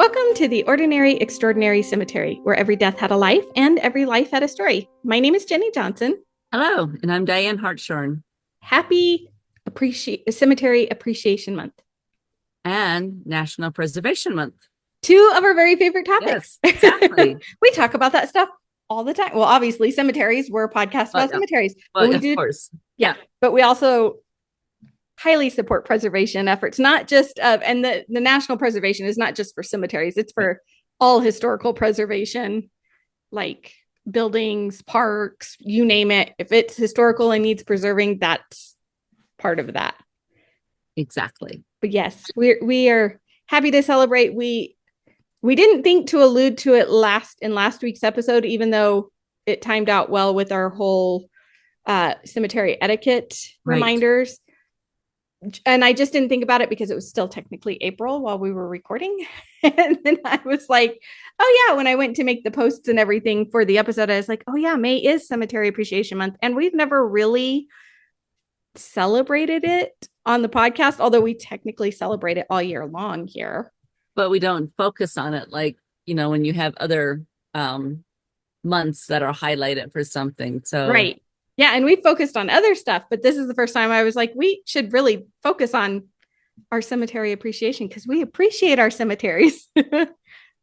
Welcome to the Ordinary Extraordinary Cemetery, where every death had a life and every life had a story. My name is Jennie Johnson. Hello, and I'm Diane Hartshorn. Happy Cemetery Appreciation Month. And National Preservation Month. Two of our very favorite topics. Yes, exactly. We talk about that stuff all the time. Well, obviously, cemeteries. We're a podcast about cemeteries. But we of course. Yeah. But we also highly support preservation efforts, not just and the national preservation is not just for cemeteries, it's for all historical preservation, like buildings, parks, you name it. If it's historical and needs preserving, that's part of that. Exactly. But yes, we are happy to celebrate. We didn't think to allude to it last week's episode, even though it timed out well with our whole cemetery etiquette reminders. And I just didn't think about it because it was still technically April while we were recording. And then I was like, oh yeah, when I went to make the posts and everything for the episode, I was like, oh yeah, May is Cemetery Appreciation Month. And we've never really celebrated it on the podcast, although we technically celebrate it all year long here. But we don't focus on it like, when you have other months that are highlighted for something. So right. Yeah, and we focused on other stuff, but this is the first time I was like, we should really focus on our cemetery appreciation because we appreciate our cemeteries,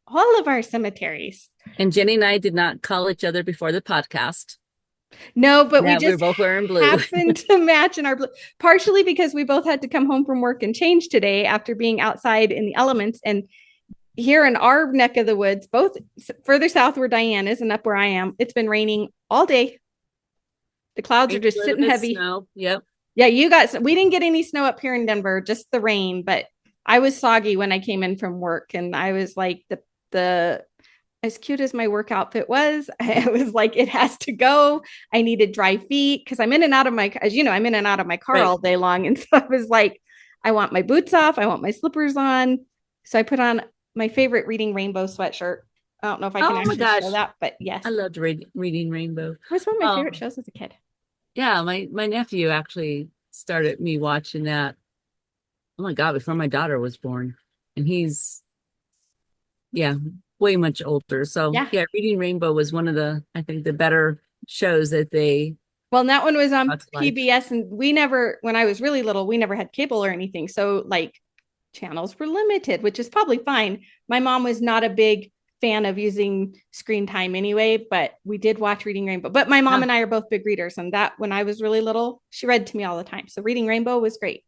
all of our cemeteries. And Jennie and I did not call each other before the podcast. No, but we just both wearing blue. happened to match in our blue, partially because we both had to come home from work and change today after being outside in the elements. And here in our neck of the woods, both further south where Diane is and up where I am, it's been raining all day. The clouds are just sitting heavy. Snow. Yep. Yeah, we didn't get any snow up here in Denver, just the rain, but I was soggy when I came in from work and I was like the as cute as my work outfit was, I was like, it has to go. I needed dry feet because I'm in and out of my, as you know, I'm in and out of my car all day long. And so I was like, I want my boots off. I want my slippers on. So I put on my favorite Reading Rainbow sweatshirt. I don't know if I can actually show that, but yes. I loved Reading Rainbow. It was one of my favorite shows as a kid. Yeah, my nephew actually started me watching that. Oh my God, before my daughter was born. And he's, way much older. So yeah, Reading Rainbow was one of the, I think, the better shows that they. Well, and that one was on PBS, and when I was really little, we never had cable or anything. So like channels were limited, which is probably fine. My mom was not a big fan of using screen time anyway, but we did watch Reading Rainbow. But my mom and I are both big readers, and that when I was really little, she read to me all the time. So Reading Rainbow was great.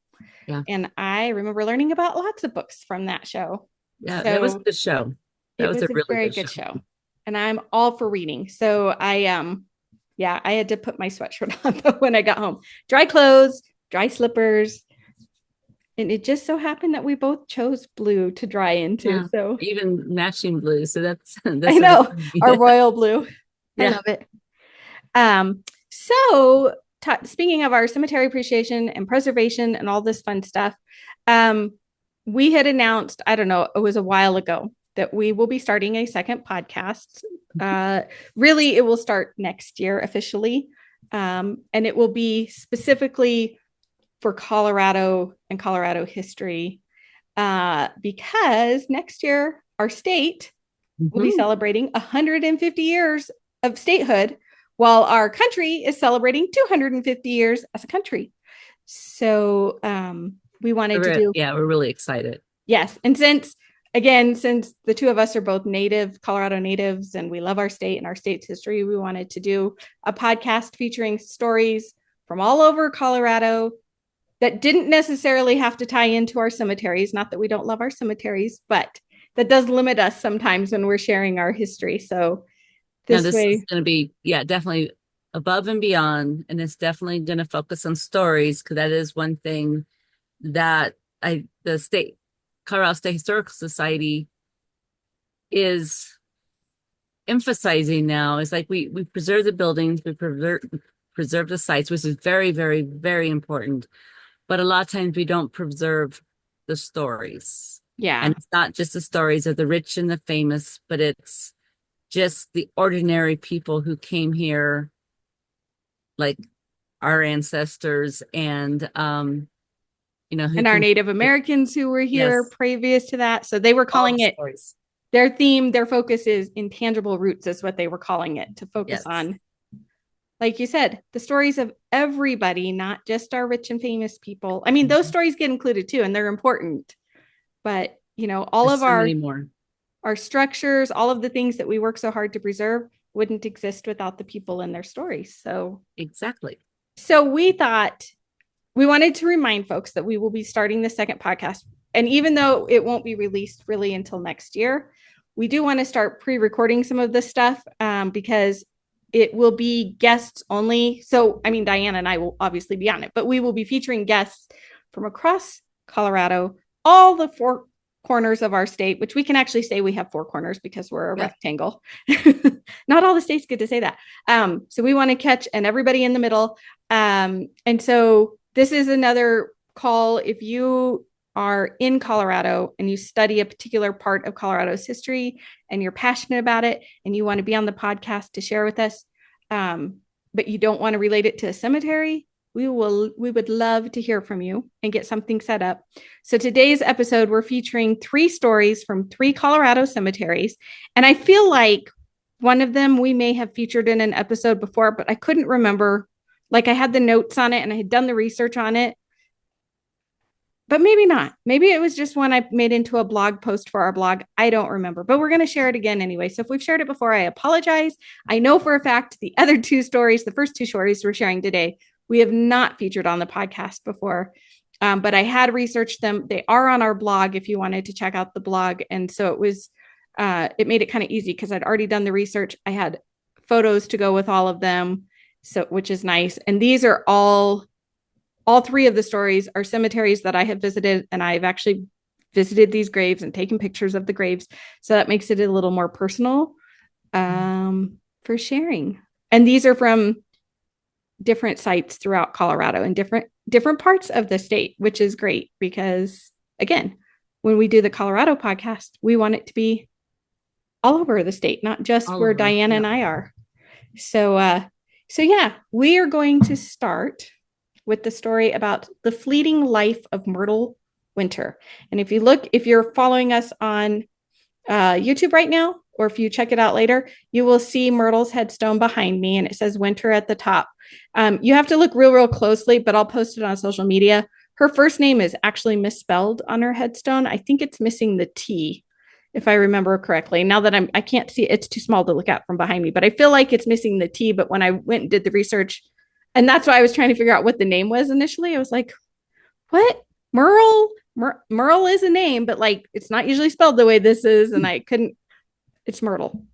Yeah. And I remember learning about lots of books from that show. Yeah, that was a good show. That was a really very good show. And I'm all for reading. So I had to put my sweatshirt on when I got home. Dry clothes, dry slippers. And it just so happened that we both chose blue to dry into. Yeah, so even matching blue. So that's I know our royal blue. I love it. So speaking of our cemetery appreciation and preservation and all this fun stuff, we had announced, I don't know, it was a while ago, that we will be starting a second podcast. Really, it will start next year officially. And it will be specifically for Colorado and Colorado history, because next year our state will be celebrating 150 years of statehood, while our country is celebrating 250 years as a country. So we wanted to do. Yeah, we're really excited. Yes. And since the two of us are both Colorado natives, and we love our state and our state's history, we wanted to do a podcast featuring stories from all over Colorado that didn't necessarily have to tie into our cemeteries. Not that we don't love our cemeteries, but that does limit us sometimes when we're sharing our history. So this way is going to be, definitely above and beyond. And it's definitely going to focus on stories, because that is one thing that the Colorado State Historical Society is emphasizing now. Is like we preserve the buildings, we preserve the sites, which is very, very, very important. But a lot of times we don't preserve the stories. Yeah. And it's not just the stories of the rich and the famous, but it's just the ordinary people who came here, like our ancestors and and our Native Americans who were here previous to that. So they were calling it their theme, their focus is intangible roots, is what they were calling it, to focus Yes. on, like you said, the stories of everybody, not just our rich and famous people. I mean, those Mhm. stories get included too, and they're important. But all There's of so many more. our structures, all of the things that we work so hard to preserve wouldn't exist without the people and their stories. Exactly. So we thought we wanted to remind folks that we will be starting the second podcast. And even though it won't be released really until next year, we do want to start pre-recording some of this stuff because it will be guests only. So, I mean, Diane and I will obviously be on it, but we will be featuring guests from across Colorado, all the four corners of our state, which we can actually say we have four corners because we're a Yeah. rectangle. Not all the states get to say that. So we want to catch and everybody in the middle. And so this is another call. If you are in Colorado and you study a particular part of Colorado's history and you're passionate about it and you want to be on the podcast to share with us, but you don't want to relate it to a cemetery, we would love to hear from you and get something set up. So today's episode, we're featuring 3 stories from 3 Colorado cemeteries. And I feel like one of them we may have featured in an episode before, but I couldn't remember. Like I had the notes on it and I had done the research on it, but maybe not. Maybe it was just one I made into a blog post for our blog. I don't remember, but we're going to share it again anyway. So if we've shared it before, I apologize. I know for a fact the other 2 stories, the first 2 stories we're sharing today, we have not featured on the podcast before. But I had researched them. They are on our blog if you wanted to check out the blog. And so it made it kind of easy because I'd already done the research. I had photos to go with all of them, so which is nice. And these are all 3 of the stories are cemeteries that I have visited, and I've actually visited these graves and taken pictures of the graves. So that makes it a little more personal for sharing. And these are from different sites throughout Colorado and different parts of the state, which is great because again, when we do the Colorado podcast, we want it to be all over the state, not just All where over. Diane and Yeah. I are. So yeah, we are going to start with the story about the fleeting life of Myrtle Winter. And if you're following us on YouTube right now, or if you check it out later, you will see Myrtle's headstone behind me, and it says Winter at the top. You have to look real closely, but I'll post it on social media. Her first name is actually misspelled on her headstone. I think it's missing the T, if I remember correctly. Now that I can't see it, it's too small to look at from behind me, but I feel like it's missing the T. But when I went and did the research, and that's why I was trying to figure out what the name was initially, I was like, what? Merle is a name, but like it's not usually spelled the way this is. And I couldn't, it's Myrtle.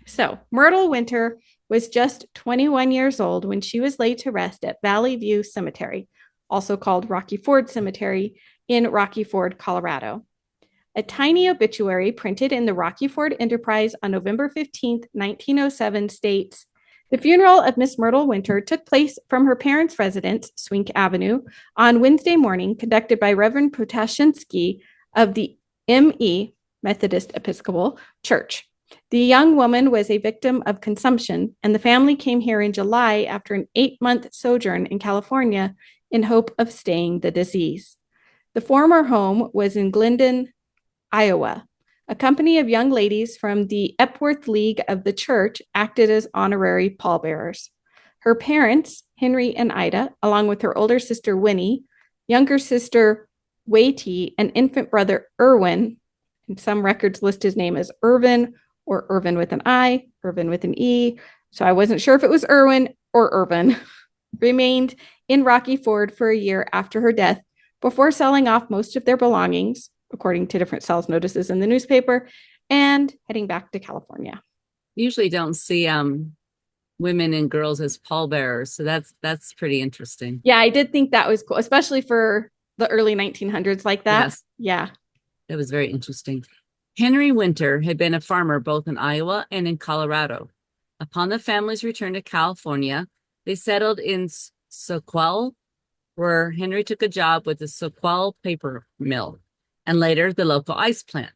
So Myrtle Winter was just 21 years old when she was laid to rest at Valley View Cemetery, also called Rocky Ford Cemetery in Rocky Ford, Colorado. A tiny obituary printed in the Rocky Ford Enterprise on November 15th, 1907 states, the funeral of Miss Myrtle Winter took place from her parents' residence, Swink Avenue, on Wednesday morning, conducted by Reverend Protashinsky of the M.E. Methodist Episcopal Church. The young woman was a victim of consumption, and the family came here in July after an 8-month sojourn in California in hope of staying the disease. The former home was in Glendon, Iowa. A company of young ladies from the Epworth League of the Church acted as honorary pallbearers. Her parents, Henry and Ida, along with her older sister Winnie, younger sister Watie, and infant brother Irwin, and some records list his name as Irvin or Irvin with an I, Irvin with an E, so I wasn't sure if it was Irwin or Irvin, remained in Rocky Ford for a year after her death before selling off most of their belongings, according to different sales notices in the newspaper, and heading back to California. Usually don't see women and girls as pallbearers, so that's pretty interesting. Yeah, I did think that was cool, especially for the early 1900s like that. Yes, Yeah. that was very interesting. Henry Winter had been a farmer both in Iowa and in Colorado. Upon the family's return to California, they settled in Soquel, where Henry took a job with the Soquel paper mill and later the local ice plant.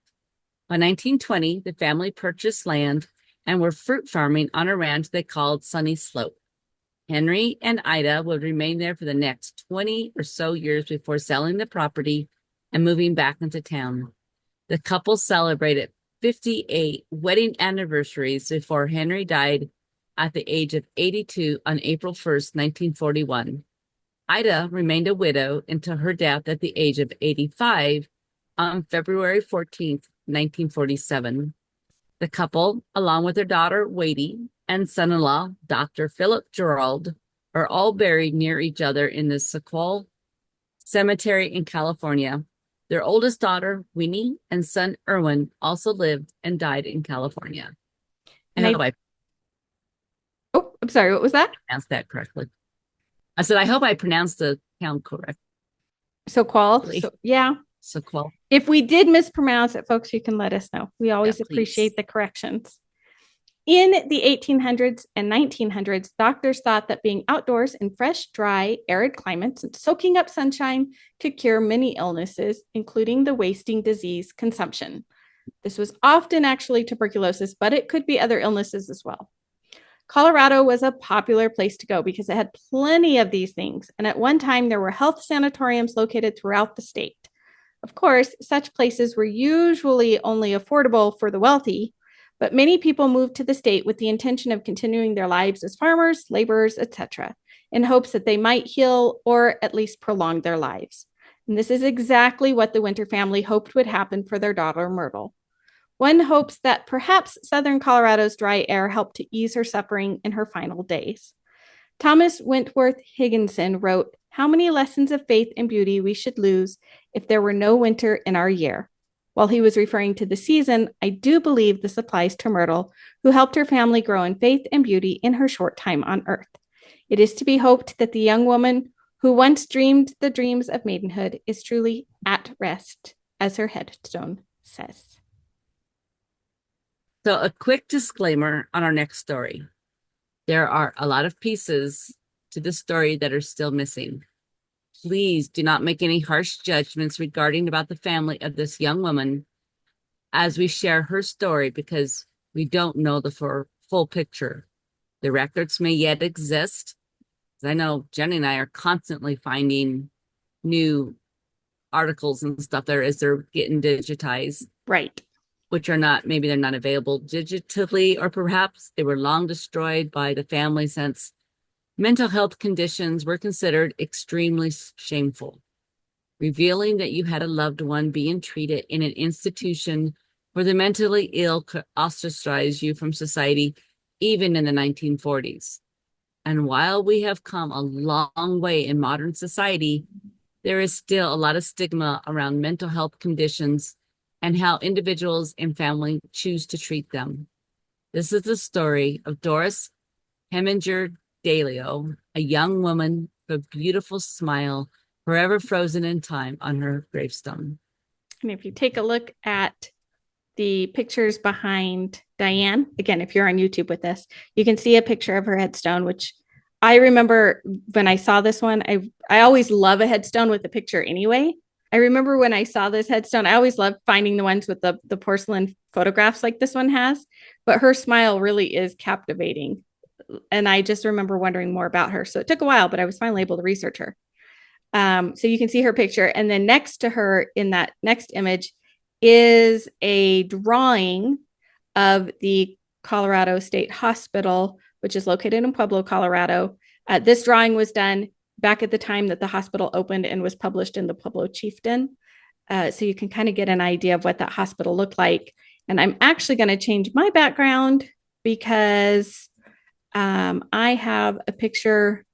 By 1920, the family purchased land and were fruit farming on a ranch they called Sunny Slope. Henry and Ida would remain there for the next 20 or so years before selling the property and moving back into town. The couple celebrated 58 wedding anniversaries before Henry died at the age of 82 on April 1st, 1941. Ida remained a widow until her death at the age of 85 on February 14th, 1947. The couple, along with their daughter, Wadey, and son-in-law, Dr. Philip Gerald, are all buried near each other in the Sequoia Cemetery in California. Their oldest daughter, Winnie, and son, Erwin, also lived and died in California. I And hope I, I oh, I'm sorry, what was that? pronounced that correctly. I said, I hope I pronounced the town correctly. So yeah. Sequoia. If we did mispronounce it, folks, you can let us know. We always please. appreciate the corrections. In the 1800s and 1900s, doctors thought that being outdoors in fresh, dry, arid climates and soaking up sunshine could cure many illnesses, including the wasting disease consumption. This was often actually tuberculosis, but it could be other illnesses as well. Colorado was a popular place to go because it had plenty of these things, and at one time there were health sanatoriums located throughout the state. Of course, such places were usually only affordable for the wealthy, but many people moved to the state with the intention of continuing their lives as farmers, laborers, etc., in hopes that they might heal or at least prolong their lives. And this is exactly what the Winter family hoped would happen for their daughter, Myrtle. One hopes that perhaps southern Colorado's dry air helped to ease her suffering in her final days. Thomas Wentworth Higginson wrote, "How many lessons of faith and beauty we should lose if there were no winter in our year." While he was referring to the season, I do believe this applies to Myrtle, who helped her family grow in faith and beauty in her short time on earth. It is to be hoped that the young woman who once dreamed the dreams of maidenhood is truly at rest, as her headstone says. So, a quick disclaimer on our next story. There are a lot of pieces to the story that are still missing. Please do not make any harsh judgments regarding about the family of this young woman as we share her story, because we don't know the full picture. The records may yet exist. I know Jenny and I are constantly finding new articles and stuff there as they're getting digitized. Right. Which are not, maybe they're not available digitally, or perhaps they were long destroyed by the family since mental health conditions were considered extremely shameful. Revealing that you had a loved one being treated in an institution for the mentally ill could ostracize you from society, even in the 1940s. And while we have come a long way in modern society, there is still a lot of stigma around mental health conditions and how individuals and family choose to treat them. This is the story of Doris Heminger Dalio, a young woman with a beautiful smile, forever frozen in time on her gravestone. And if you take a look at the pictures behind Dianne, again, if you're on YouTube with us, you can see a picture of her headstone, which I remember when I saw this one. I always love a headstone with a picture anyway. I remember when I saw this headstone, I always loved finding the ones with the porcelain photographs like this one has, but her smile really is captivating. And I just remember wondering more about her. So it took a while, but I was finally able to research her. So you can see her picture. And then next to her in that next image is a drawing of the Colorado State Hospital, which is located in Pueblo, Colorado. This drawing was done back at the time that the hospital opened and was published in the Pueblo Chieftain. So you can kind of get an idea of what that hospital looked like. And I'm actually going to change my background because I have a picture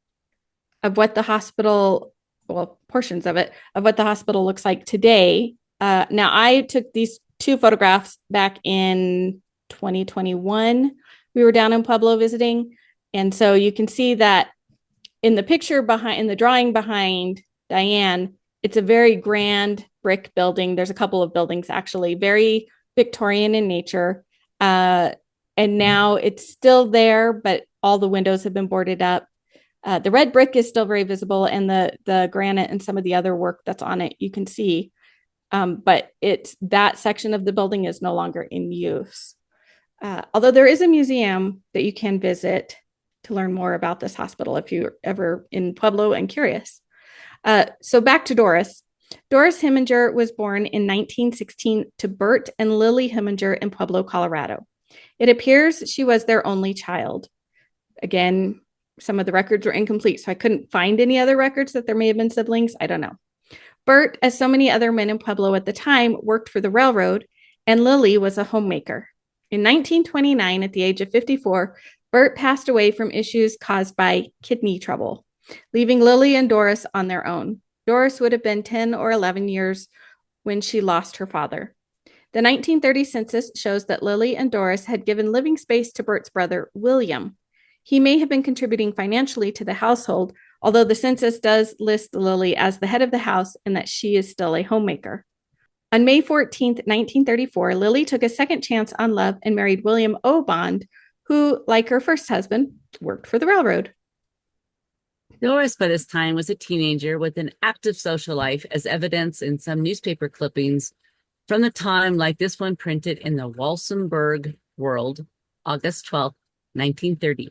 of what the hospital, well, portions of it, of what the hospital looks like today. Now, I took these two photographs back in 2021. We were down in Pueblo visiting. And so you can see that in the picture behind, in the drawing behind Dianne, it's a very grand brick building. There's a couple of buildings actually, very Victorian in nature. And now it's still there, but all the windows have been boarded up. The red brick is still very visible, and the granite and some of the other work that's on it you can see. But it's that section of the building is no longer in use. Although there is a museum that you can visit to learn more about this hospital if you're ever in Pueblo and curious. So back to Doris. Doris Heminger was born in 1916 to Bert and Lily Heminger in Pueblo, Colorado. It appears she was their only child. Again, some of the records were incomplete, so I couldn't find any other records that there may have been siblings. I don't know. Bert, as so many other men in Pueblo at the time, worked for the railroad, and Lily was a homemaker. In 1929, at the age of 54, Bert passed away from issues caused by kidney trouble, leaving Lily and Doris on their own. Doris would have been 10 or 11 years when she lost her father. The 1930 census shows that Lily and Doris had given living space to Bert's brother, William. He may have been contributing financially to the household, although the census does list Lily as the head of the house and that she is still a homemaker. On May 14th, 1934, Lily took a second chance on love and married William O. Bond, who, like her first husband, worked for the railroad. Doris, by this time, was a teenager with an active social life, as evidenced in some newspaper clippings from the time, like this one printed in the Walsenburg World, August 12th, 1930.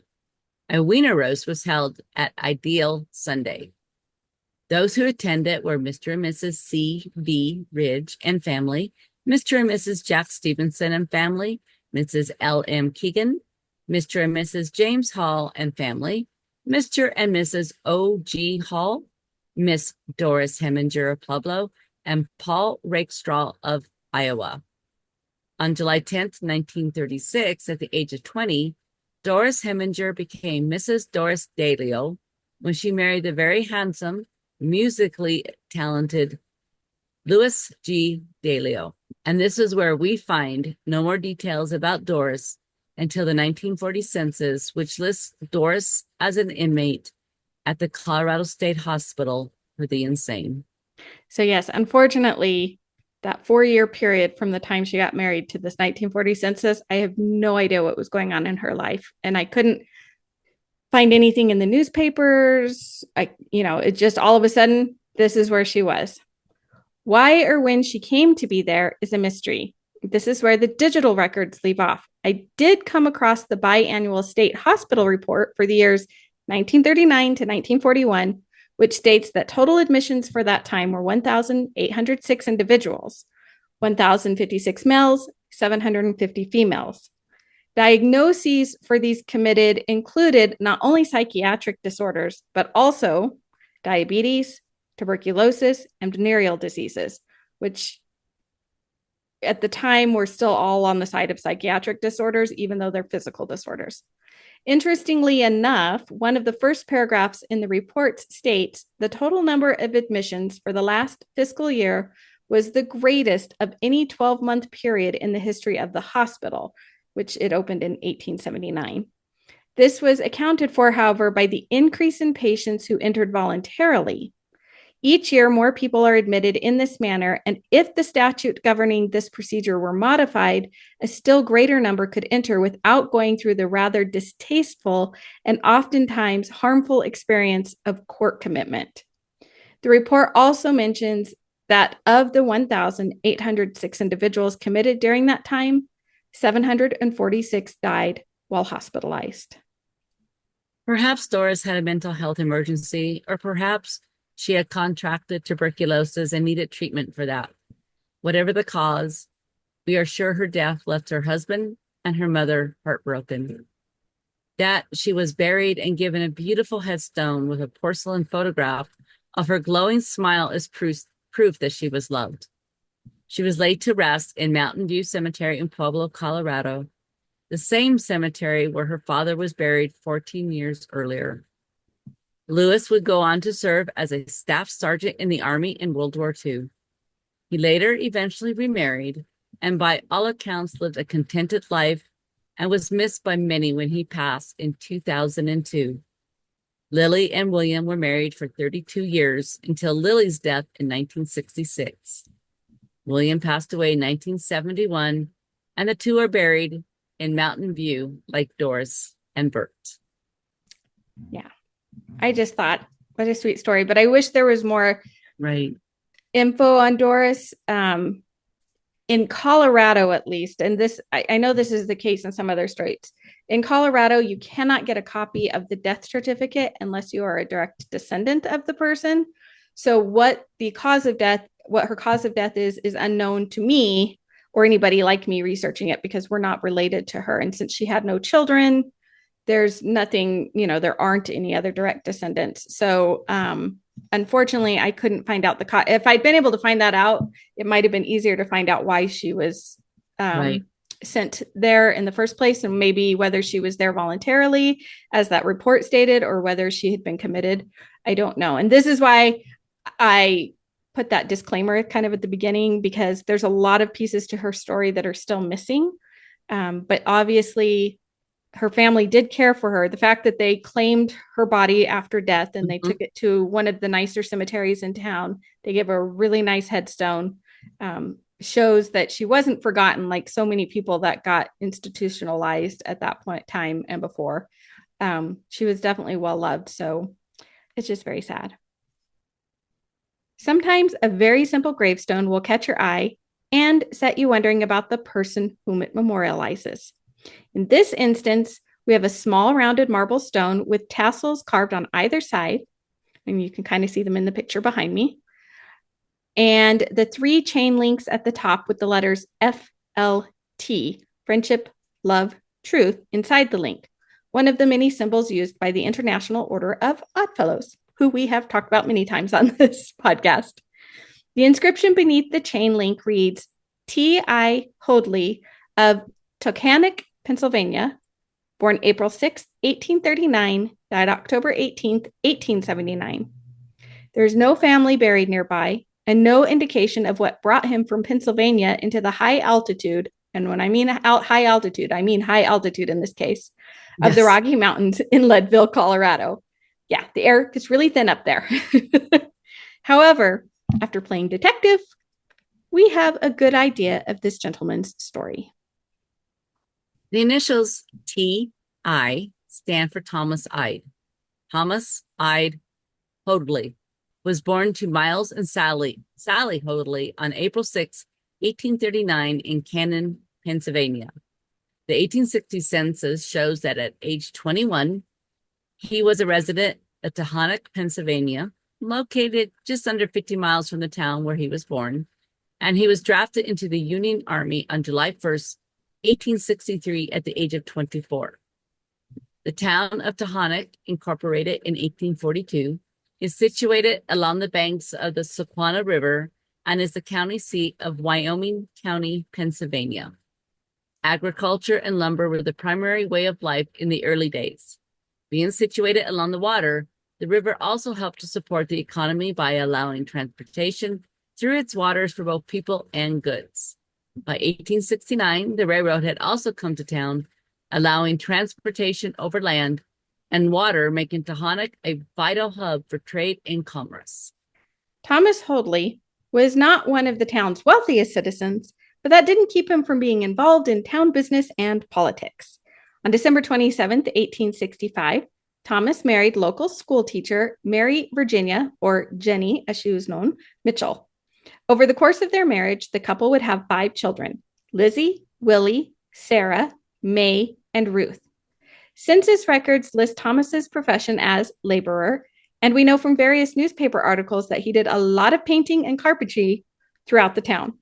A Wiener roast was held at Ideal Sunday. Those who attended were Mr. and Mrs. C. V. Ridge and family, Mr. and Mrs. Jack Stevenson and family, Mrs. L. M. Keegan, Mr. and Mrs. James Hall and family, Mr. and Mrs. O. G. Hall, Miss Doris Heminger of Pueblo, and Paul Rakestraw of Iowa. On July 10th, 1936, at the age of 20, Doris Heminger became Mrs. Doris Dalio when she married the very handsome, musically talented Louis G. Dalio. And this is where we find no more details about Doris until the 1940 census, which lists Doris as an inmate at the Colorado State Hospital for the Insane. So, yes, unfortunately, that 4-year period from the time she got married to this 1940 census, I have no idea what was going on in her life. And I couldn't find anything in the newspapers. It just all of a sudden, this is where she was. Why or when she came to be there is a mystery. This is where the digital records leave off. I did come across the biannual state hospital report for the years 1939 to 1941, which states that total admissions for that time were 1,806 individuals, 1,056 males, 750 females. Diagnoses for these committed included not only psychiatric disorders, but also diabetes, tuberculosis, and venereal diseases, which at the time were still all on the side of psychiatric disorders, even though they're physical disorders. Interestingly enough, one of the first paragraphs in the report states the total number of admissions for the last fiscal year was the greatest of any 12-month period in the history of the hospital, which it opened in 1879. This was accounted for, however, by the increase in patients who entered voluntarily. Each year, more people are admitted in this manner, and if the statute governing this procedure were modified, a still greater number could enter without going through the rather distasteful and oftentimes harmful experience of court commitment. The report also mentions that of the 1,806 individuals committed during that time, 746 died while hospitalized. Perhaps Doris had a mental health emergency, or perhaps she had contracted tuberculosis and needed treatment for that. Whatever the cause, we are sure her death left her husband and her mother heartbroken. That she was buried and given a beautiful headstone with a porcelain photograph of her glowing smile is proof that she was loved. She was laid to rest in Mountain View Cemetery in Pueblo, Colorado, the same cemetery where her father was buried 14 years earlier. Lewis would go on to serve as a staff sergeant in the Army in World War II. He later eventually remarried and by all accounts lived a contented life and was missed by many when he passed in 2002. Lily and William were married for 32 years until Lily's death in 1966. William passed away in 1971, and the two are buried in Mountain View like Doris and Bert. Yeah. I just thought, what a sweet story. But I wish there was more info on Doris. In Colorado, at least, and this, I know this is the case in some other states. In Colorado, you cannot get a copy of the death certificate unless you are a direct descendant of the person. So what the cause of death what her cause of death is unknown to me or anybody like me researching it, because we're not related to her. And since she had no children, there's nothing, there aren't any other direct descendants. So unfortunately, I couldn't find out if I'd been able to find that out, it might have been easier to find out why she was Right. sent there in the first place, and maybe whether she was there voluntarily, as that report stated, or whether she had been committed. I don't know. And this is why I put that disclaimer kind of at the beginning, because there's a lot of pieces to her story that are still missing. But obviously, her family did care for her. The fact that they claimed her body after death and they Mhm. took it to one of the nicer cemeteries in town, they gave her a really nice headstone, shows that she wasn't forgotten like so many people that got institutionalized at that point in time and before. She was definitely well loved. So it's just very sad. Sometimes a very simple gravestone will catch your eye and set you wondering about the person whom it memorializes. In this instance, we have a small rounded marble stone with tassels carved on either side, and you can kind of see them in the picture behind me, and the 3 chain links at the top with the letters FLT, friendship, love, truth, inside the link, one of the many symbols used by the International Order of Oddfellows, who we have talked about many times on this podcast. The inscription beneath the chain link reads, T.I. Hoadley of Tocanic, Pennsylvania, born April 6, 1839, died October 18th, 1879. There's no family buried nearby, and no indication of what brought him from Pennsylvania into the high altitude, and when I mean high altitude, I mean high altitude in this case, of the Yes. Rocky Mountains in Leadville, Colorado. Yeah, the air gets really thin up there. However, after playing detective, we have a good idea of this gentleman's story. The initials T.I. stand for Thomas Ide. Thomas Ide Hoadley was born to Miles and Sally Hoadley on April 6, 1839 in Cannon, Pennsylvania. The 1860 census shows that at age 21, he was a resident of Tocanic, Pennsylvania, located just under 50 miles from the town where he was born, and he was drafted into the Union Army on July 1st, 1863 at the age of 24. The town of Tocanic, incorporated in 1842, is situated along the banks of the Susquehanna River and is the county seat of Wyoming County, Pennsylvania. Agriculture and lumber were the primary way of life in the early days. Being situated along the water, the river also helped to support the economy by allowing transportation through its waters for both people and goods. By 1869, the railroad had also come to town, allowing transportation over land and water, making Tocanic a vital hub for trade and commerce. Thomas Hoadley was not one of the town's wealthiest citizens, but that didn't keep him from being involved in town business and politics. On December 27th, 1865, Thomas married local school teacher Mary Virginia, or Jennie as she was known, Mitchell. Over the course of their marriage, the couple would have 5 children: Lizzie, Willie, Sarah, May, and Ruth. Census records list Thomas's profession as laborer, and we know from various newspaper articles that he did a lot of painting and carpentry throughout the town.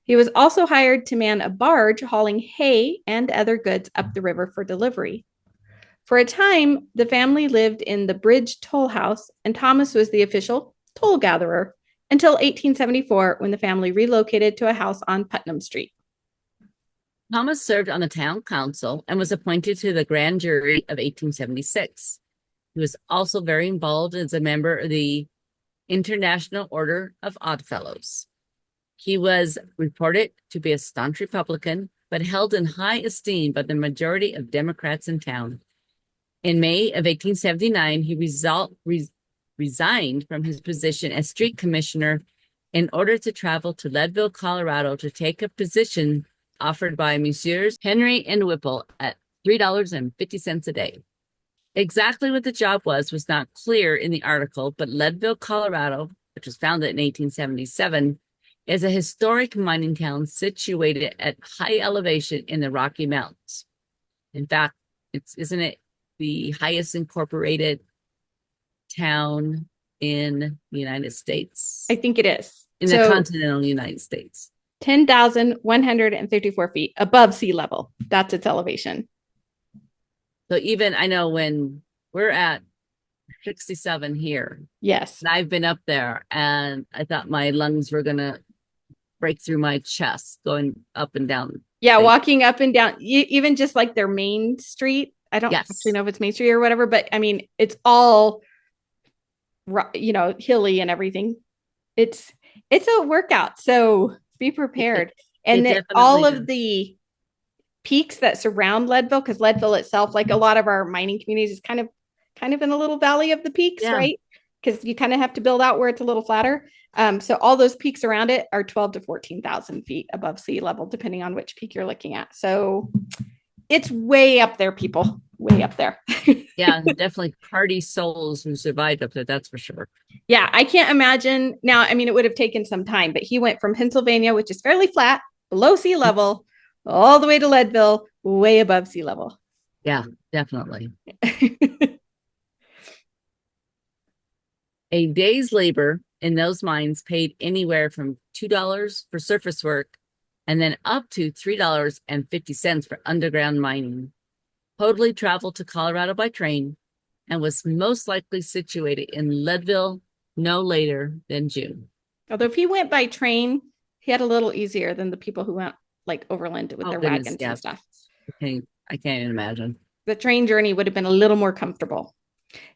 He was also hired to man a barge hauling hay and other goods up the river for delivery. For a time, the family lived in the Bridge Toll House, and Thomas was the official toll gatherer until 1874, when the family relocated to a house on Putnam Street. Thomas served on the town council and was appointed to the grand jury of 1876. He was also very involved as a member of the International Order of Oddfellows. He was reported to be a staunch Republican, but held in high esteem by the majority of Democrats in town. In May of 1879, he resigned from his position as street commissioner in order to travel to Leadville, Colorado to take a position offered by Messrs. Henry and Whipple at $3.50 a day. Exactly what the job was not clear in the article, but Leadville, Colorado, which was founded in 1877, is a historic mining town situated at high elevation in the Rocky Mountains. In fact, isn't it the highest incorporated town in the United States? I think it is. in the So continental United States. 10,154 feet above sea level. That's its elevation. So even I know when we're at 67 here, Yes. and I've been up there and I thought my lungs were gonna break through my chest going up and down. Yeah, Like, walking up and down, even just like their main street. I don't actually yes. know if it's Main Street or whatever, but I mean, it's all hilly and everything. It's it's a workout, so be It, prepared. And it that definitely all of does. the peaks that surround Leadville, because Leadville itself, like a lot of our mining communities, is kind of in a little valley of the peaks, Yeah. right? Because you kind of have to build out where it's a little flatter. So all those peaks around it are 12 to 14,000 feet above sea level, depending on which peak you're looking at. So it's way up there, people, way up there. Yeah, definitely hardy souls who survived up there, that's for sure. Yeah, I can't imagine. Now, I mean, it would have taken some time, but he went from Pennsylvania, which is fairly flat, below sea level, all the way to Leadville, way above sea level. Yeah, definitely. A day's labor in those mines paid anywhere from $2 for surface work and then up to $3.50 for underground mining. Hoadley traveled to Colorado by train and was most likely situated in Leadville no later than June. Although if he went by train, he had a little easier than the people who went like overland with Oh their goodness, wagons and yeah. stuff. I can't even imagine. The train journey would have been a little more comfortable.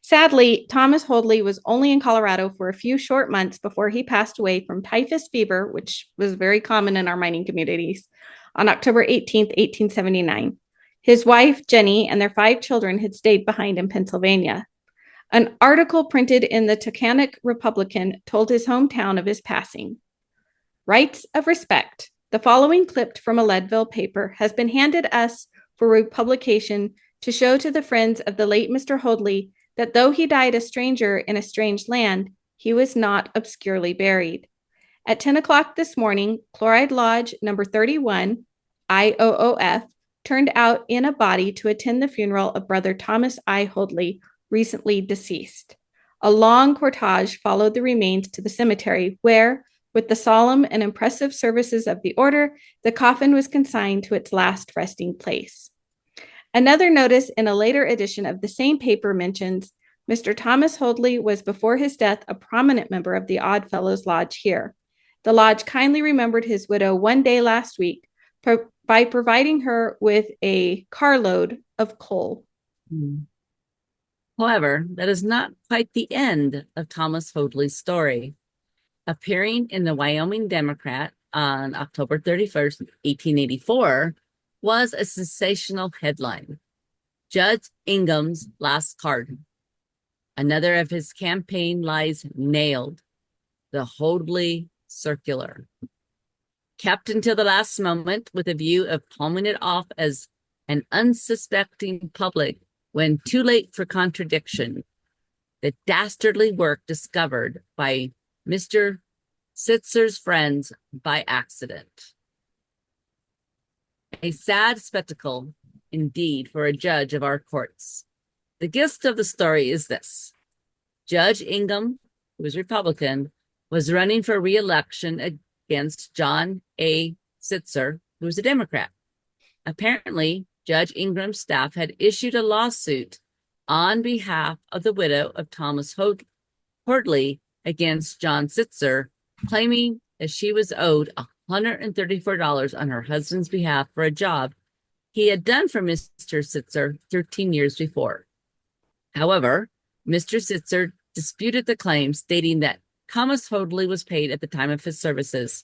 Sadly, Thomas Hoadley was only in Colorado for a few short months before he passed away from typhus fever, which was very common in our mining communities, on October 18th, 1879. His wife, Jennie, and their 5 children had stayed behind in Pennsylvania. An article printed in the Taconic Republican told his hometown of his passing. Rights of respect. The following clipped from a Leadville paper has been handed us for republication to show to the friends of the late Mr. Hoadley that though he died a stranger in a strange land, he was not obscurely buried. At 10 o'clock this morning, Chloride Lodge number 31, IOOF, turned out in a body to attend the funeral of Brother Thomas I. Hoadley, recently deceased. A long cortege followed the remains to the cemetery, where, with the solemn and impressive services of the order, the coffin was consigned to its last resting place. Another notice in a later edition of the same paper mentions Mr. Thomas Hoadley was before his death a prominent member of the Odd Fellows Lodge here. The lodge kindly remembered his widow one day last week by providing her with a carload of coal. However, that is not quite the end of Thomas Hoadley's story. Appearing in the Wyoming Democrat on October 31st, 1884, was a sensational headline. Judge Ingham's last card. Another of his campaign lies nailed. The Hoadley Circular. Kept until the last moment with a view of palming it off as an unsuspecting public when too late for contradiction. The dastardly work discovered by Mr. Sitzer's friends by accident. A sad spectacle, indeed, for a judge of our courts. The gist of the story is this. Judge Ingham, who was Republican, was running for re-election against John A. Sitzer, who was a Democrat. Apparently, Judge Ingram's staff had issued a lawsuit on behalf of the widow of Thomas Hoadley against John Sitzer, claiming that she was owed $134 on her husband's behalf for a job he had done for Mr. Sitzer 13 years before. However, Mr. Sitzer disputed the claim, stating that Thomas Hoadley was paid at the time of his services.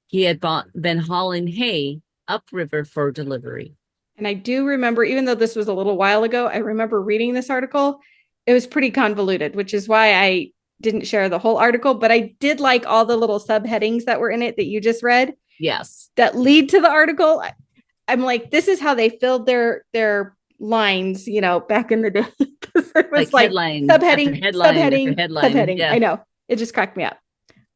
He had been hauling hay upriver for delivery. And I do remember, even though this was a little while ago, I remember reading this article. It was pretty convoluted, which is why I didn't share the whole article, but I did like all the little subheadings that were in it that you just read. Yes. That lead to the article. I'm like, this is how they filled their lines, back in the day. It was like headline subheading, after headline after subheading, headline. subheading. Yeah. I know. It just cracked me up.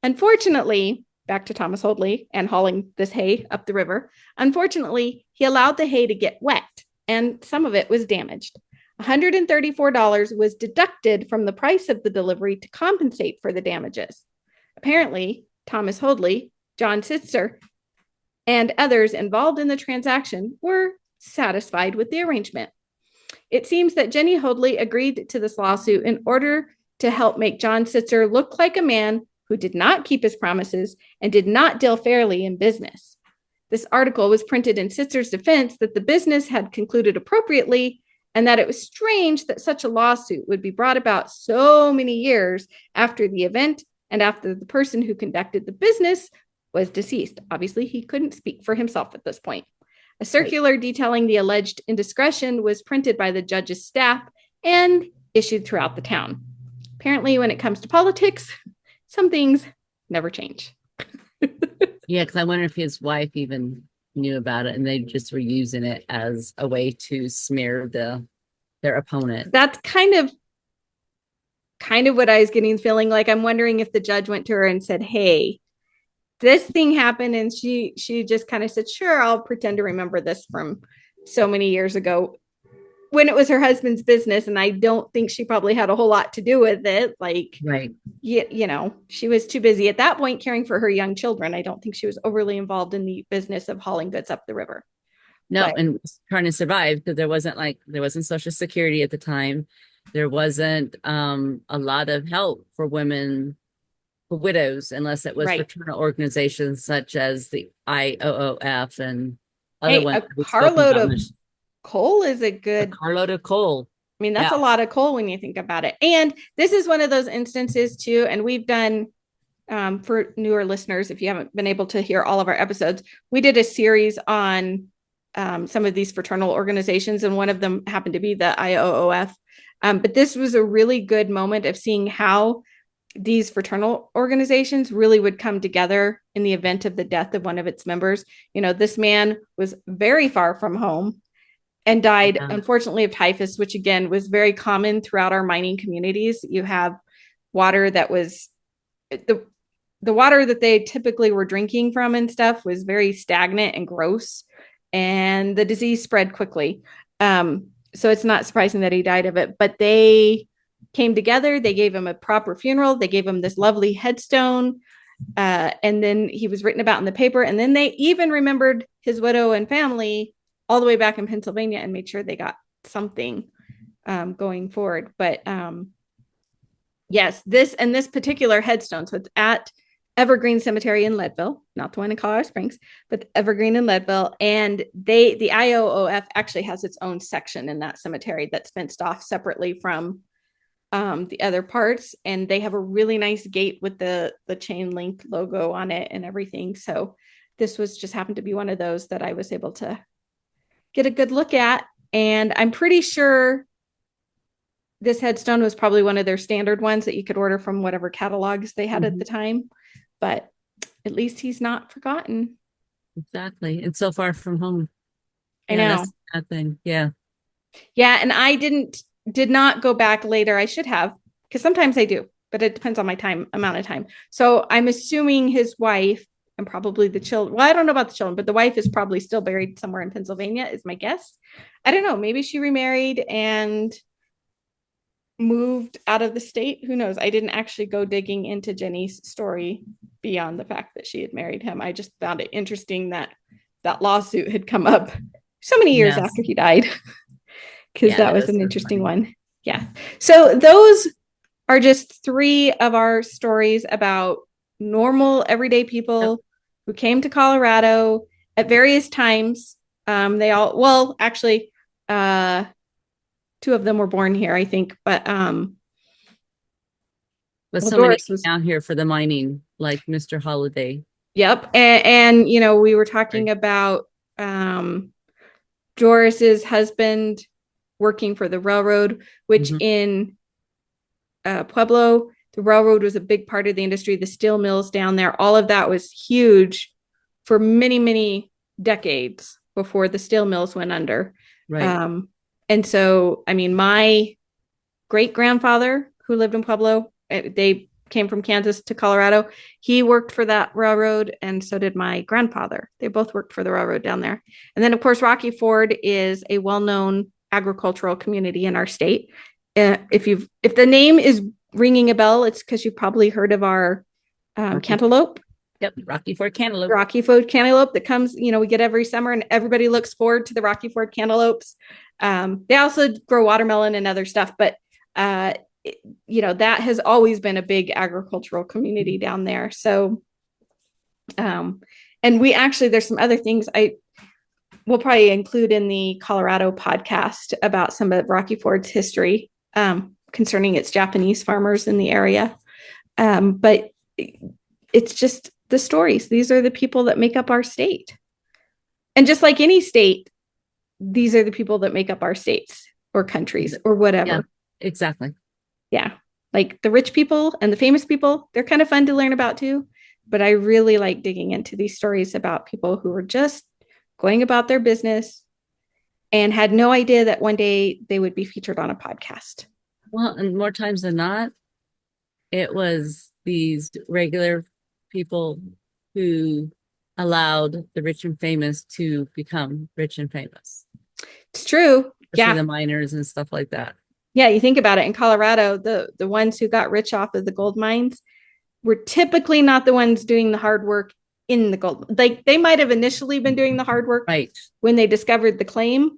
Unfortunately, back to Thomas Hoadley and hauling this hay up the river. Unfortunately, he allowed the hay to get wet, and some of it was damaged. $134 was deducted from the price of the delivery to compensate for the damages. Apparently, Thomas Hoadley, John Sitzer, and others involved in the transaction were satisfied with the arrangement. It seems that Jennie Hoadley agreed to this lawsuit in order to help make John Sitzer look like a man who did not keep his promises and did not deal fairly in business. This article was printed in Sitzer's defense that the business had concluded appropriately and that it was strange that such a lawsuit would be brought about so many years after the event and after the person who conducted the business was deceased. Obviously, he couldn't speak for himself at this point. A circular detailing the alleged indiscretion was printed by the judge's staff and issued throughout the town. Apparently, when it comes to politics, some things never change. Yeah, because I wonder if his wife even knew about it and they just were using it as a way to smear their opponent. That's kind of what I was getting feeling like. I'm wondering if the judge went to her and said, hey, this thing happened, and she just kind of said, sure, I'll pretend to remember this from so many years ago when it was her husband's business, and I don't think she probably had a whole lot to do with it. Like, right. You know, she was too busy at that point caring for her young children. I don't think she was overly involved in the business of hauling goods up the river. No, But, and trying to survive because there wasn't Social Security at the time. There wasn't a lot of help for women, for widows, unless it was right. fraternal organizations such as the IOOF and other Hey, ones a that we've spoken carload about. of coal is a A good, carload of coal. I mean, that's Yeah. a lot of coal when you think about it. And this is one of those instances too. And we've done, for newer listeners, if you haven't been able to hear all of our episodes, we did a series on some of these fraternal organizations, and one of them happened to be the IOOF. But this was a really good moment of seeing how these fraternal organizations really would come together in the event of the death of one of its members. You know, this man was very far from home and died, Yeah. unfortunately, of typhus, which again was very common throughout our mining communities. You have water that was the water that they typically were drinking from and stuff was very stagnant and gross, and the disease spread quickly. So it's not surprising that he died of it, but they came together. They gave him a proper funeral. They gave him this lovely headstone. And then he was written about in the paper. And then they even remembered his widow and family all the way back in Pennsylvania and made sure they got something going forward. But yes, this particular headstone, so it's at Evergreen Cemetery in Leadville, not the one in Colorado Springs, but Evergreen in Leadville. And the IOOF actually has its own section in that cemetery that's fenced off separately from the other parts. And they have a really nice gate with the chain link logo on it and everything. So this was just happened to be one of those that I was able to get a good look at. And I'm pretty sure this headstone was probably one of their standard ones that you could order from whatever catalogs they had at the time. But at least he's not forgotten. Exactly. It's so far from home. I know. That's that thing. Yeah. Yeah. And I did not go back later. I should have, because sometimes I do, but it depends on my amount of time. So I'm assuming his wife and probably the children. Well, I don't know about the children, but the wife is probably still buried somewhere in Pennsylvania, is my guess. I don't know. Maybe she remarried and moved out of the state. Who knows? I didn't actually go digging into Jennie's story beyond the fact that she had married him. I just found it interesting that that lawsuit had come up so many years Yes. after he died, because that was an so interesting funny. one. Yeah. So those are just three of our stories about normal everyday people who came to Colorado at various times. They all, well, actually, two of them were born here, I think, but But well, so many Doris was, out here for the mining, like Mr. Holiday. yep. And you know, we were talking Right. about Doris's husband working for the railroad, which in Pueblo, the railroad was a big part of the industry. The steel mills down there, all of that was huge for many, many decades before the steel mills went under. Right. And so, I mean, my great grandfather who lived in Pueblo, they came from Kansas to Colorado. He worked for that railroad, and so did my grandfather. They both worked for the railroad down there. And then, of course, Rocky Ford is a well-known agricultural community in our state. If the name is ringing a bell, it's because you've probably heard of our cantaloupe. Yep. Rocky Ford cantaloupe. Rocky Ford cantaloupe that comes, we get every summer, and everybody looks forward to the Rocky Ford cantaloupes. They also grow watermelon and other stuff, but that has always been a big agricultural community down there. So, and there's some other things we'll probably include in the Colorado podcast about some of Rocky Ford's history concerning its Japanese farmers in the area. But it's just the stories. These are the people that make up our state. And just like any state, these are the people that make up our states or countries or whatever. Yeah, exactly. Yeah. Like the rich people and the famous people, they're kind of fun to learn about too. But I really like digging into these stories about people who were just going about their business and had no idea that one day they would be featured on a podcast. Well, and more times than not, it was these regular people who allowed the rich and famous to become rich and famous. It's true. Especially the miners and stuff like that. Yeah, you think about it. In Colorado, the ones who got rich off of the gold mines were typically not the ones doing the hard work in the gold. Like they might have initially been doing the hard work when they discovered the claim,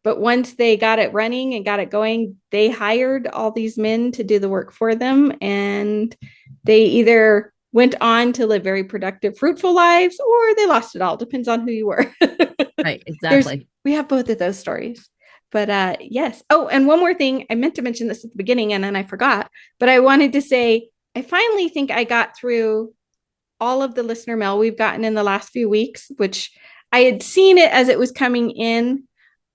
but once they got it running and got it going, they hired all these men to do the work for them, and they either went on to live very productive, fruitful lives, or they lost it all. Depends on who you were. Right, exactly. We have both of those stories. But yes. Oh, and one more thing. I meant to mention this at the beginning and then I forgot, but I wanted to say, I finally think I got through all of the listener mail we've gotten in the last few weeks, which I had seen it as it was coming in.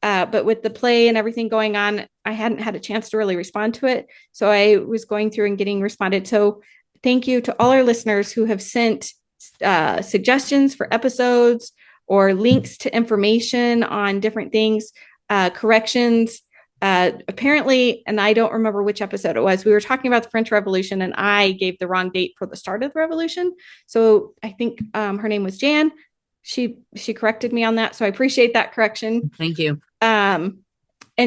But with the play and everything going on, I hadn't had a chance to really respond to it. So I was going through and getting responded. So thank you to all our listeners who have sent suggestions for episodes or links to information on different things. Corrections. Apparently, and I don't remember which episode it was, we were talking about the French Revolution and I gave the wrong date for the start of the revolution. So I think her name was Jan. She corrected me on that. So I appreciate that correction. Thank you. And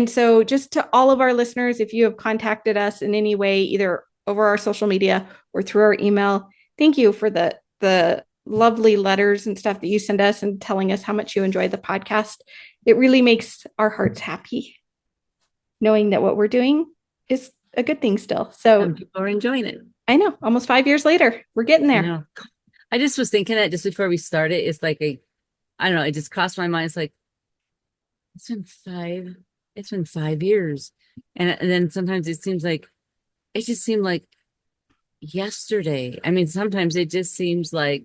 so just to all of our listeners, if you have contacted us in any way, either over our social media or through our email, thank you for the lovely letters and stuff that you send us and telling us how much you enjoy the podcast. It really makes our hearts happy knowing that what we're doing is a good thing still. So people are enjoying it. I know, almost 5 years later, we're getting there. I just was thinking that just before we started, it's like I don't know, it just crossed my mind. It's like, it's been 5 years. And then sometimes it just seemed like yesterday. I mean, sometimes it just seems like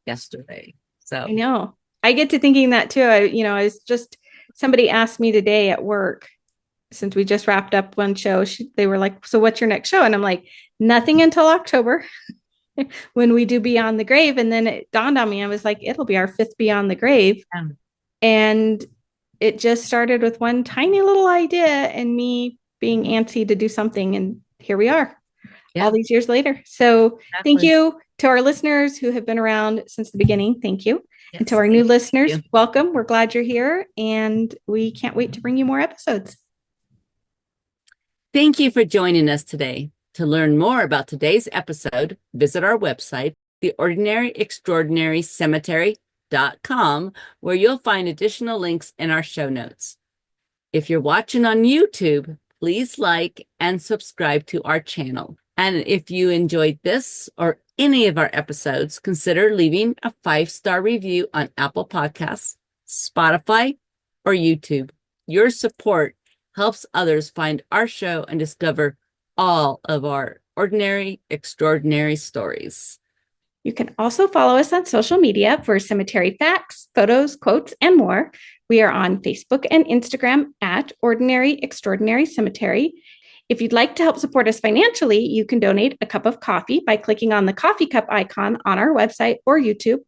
yesterday. So I know. I get to thinking that too. I was just, somebody asked me today at work, since we just wrapped up one show, they were like, so what's your next show? And I'm like, nothing until October when we do Beyond the Grave. And then it dawned on me, I was like, it'll be our 5th Beyond the Grave. Yeah. And it just started with one tiny little idea and me being antsy to do something. And here we are all these years later. So Thank you to our listeners who have been around since the beginning. Thank you. Yes, and to our new listeners, welcome. We're glad you're here and we can't wait to bring you more episodes. Thank you for joining us today. To learn more about today's episode, visit our website, theordinaryextraordinarycemetery.com, where you'll find additional links in our show notes. If you're watching on YouTube, please like and subscribe to our channel. And if you enjoyed this or any of our episodes, consider leaving a 5-star review on Apple Podcasts, Spotify, or YouTube. Your support helps others find our show and discover all of our ordinary, extraordinary stories. You can also follow us on social media for cemetery facts, photos, quotes, and more. We are on Facebook and Instagram at Ordinary Extraordinary Cemetery. If you'd like to help support us financially, you can donate a cup of coffee by clicking on the coffee cup icon on our website or YouTube,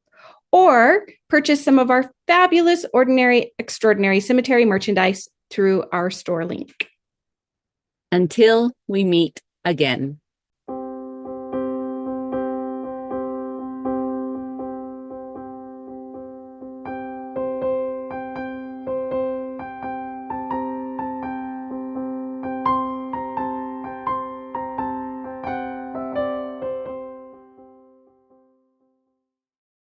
or purchase some of our fabulous Ordinary Extraordinary Cemetery merchandise through our store link. Until we meet again.